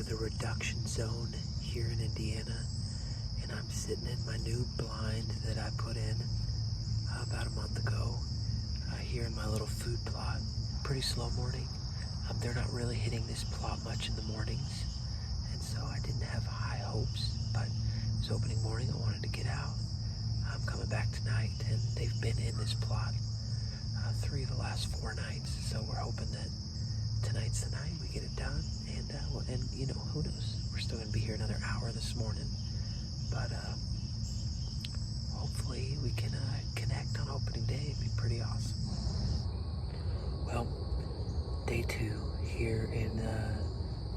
the reduction zone here in Indiana, and I'm sitting in my new blind that I put in about a month ago here in my little food plot. Pretty slow morning. They're not really hitting this plot much in the mornings, and so I didn't have high hopes, but it was opening morning. I wanted to get out. I'm coming back tonight, and they've been in this plot 3 of the last 4 nights, so we're hoping that tonight's the night we get it done, and you know, who knows, we're still going to be here another hour this morning, but hopefully we can connect on opening day. It'd be pretty awesome. Well, day 2 here in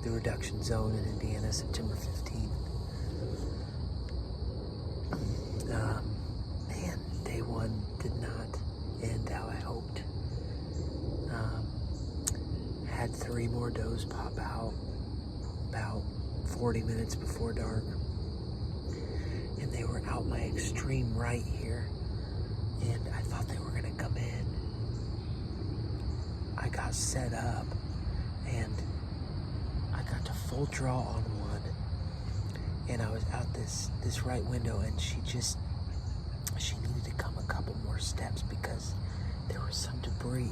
the reduction zone in Indiana, September 15th. Man, day 1 did not end how I hoped. Had 3 more does pop out about 40 minutes before dark, and they were out my extreme right here, and I thought they were gonna come in. I got set up, and I got to full draw on one, and I was out this right window, and she needed to come a couple more steps because there was some debris,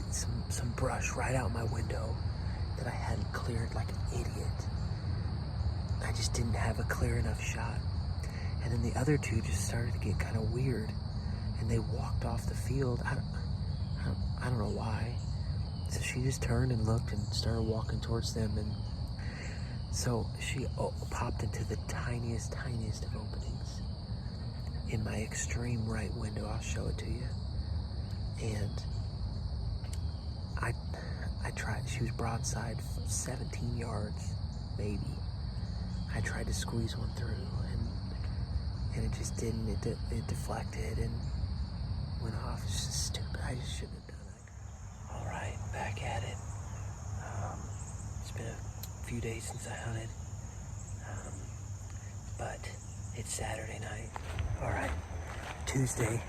some brush right out my window that I hadn't cleared like an idiot. I just didn't have a clear enough shot. And then the other 2 just started to get kind of weird, and they walked off the field. I don't know why. So she just turned and looked and started walking towards them, and so she popped into the tiniest of openings in my extreme right window. I'll show it to you. And I tried. She was broadside 17 yards, maybe. I tried to squeeze one through, and it just didn't. It deflected and went off. It's just stupid. I just shouldn't have done it. All right, back at it. It's been a few days since I hunted, but it's Saturday night. All right, Tuesday,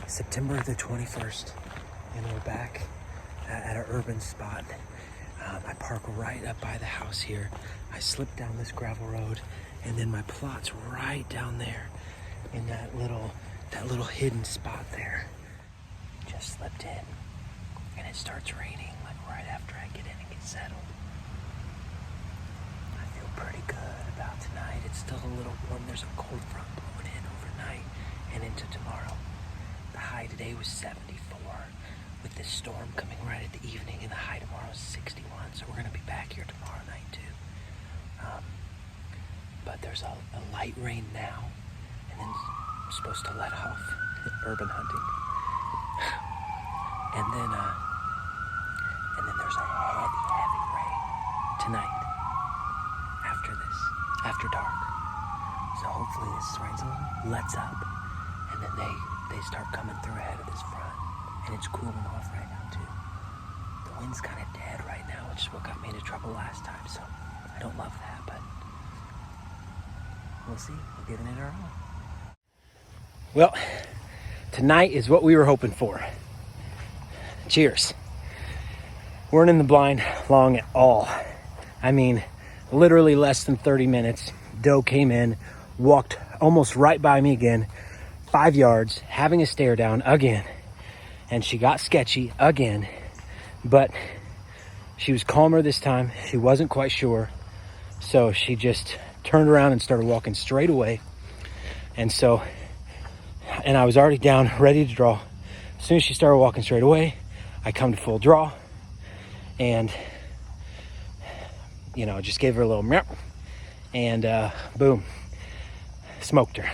September the 21st, and we're back at an urban spot. I park right up by the house here. I slip down this gravel road, and then my plot's right down there in that little hidden spot there. Just slipped in, and it starts raining like right after I get in and get settled. I feel pretty good about tonight. It's still a little warm. There's a cold front blowing in overnight and into tomorrow. The high today was 74. With this storm coming right at the evening, and the high tomorrow is 61, so we're going to be back here tomorrow night too. But there's a light rain now, and then I'm supposed to let off urban hunting. And then there's a heavy rain tonight after dark. So hopefully this rain's a little lets up, and then they start coming through ahead of this front. And it's cooling off right now too. The wind's kind of dead right now, which is what got me into trouble last time, so I don't love that, but we'll see. We're giving it our all. Well, tonight is what we were hoping for. Cheers. Weren't in the blind long at all. I mean, literally less than 30 minutes. Doe came in, walked almost right by me again, 5 yards, having a stare down again. And she got sketchy again, but she was calmer this time. She wasn't quite sure. So she just turned around and started walking straight away. And I was already down, ready to draw. As soon as she started walking straight away, I come to full draw, and, you know, just gave her a little meow, and boom, smoked her.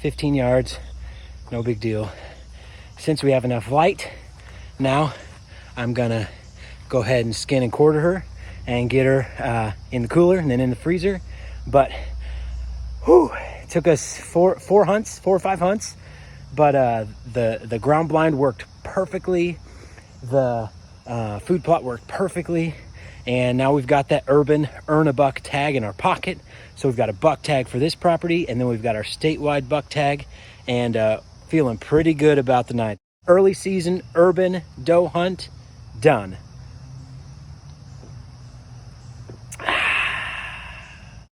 15 yards, no big deal. Since we have enough light, now I'm gonna go ahead and skin and quarter her and get her in the cooler and then in the freezer. But it took us four or five hunts, but the ground blind worked perfectly. The food plot worked perfectly, and now we've got that urban earn a buck tag in our pocket. So we've got a buck tag for this property, and then we've got our statewide buck tag, and feeling pretty good about the night. Early season urban doe hunt done.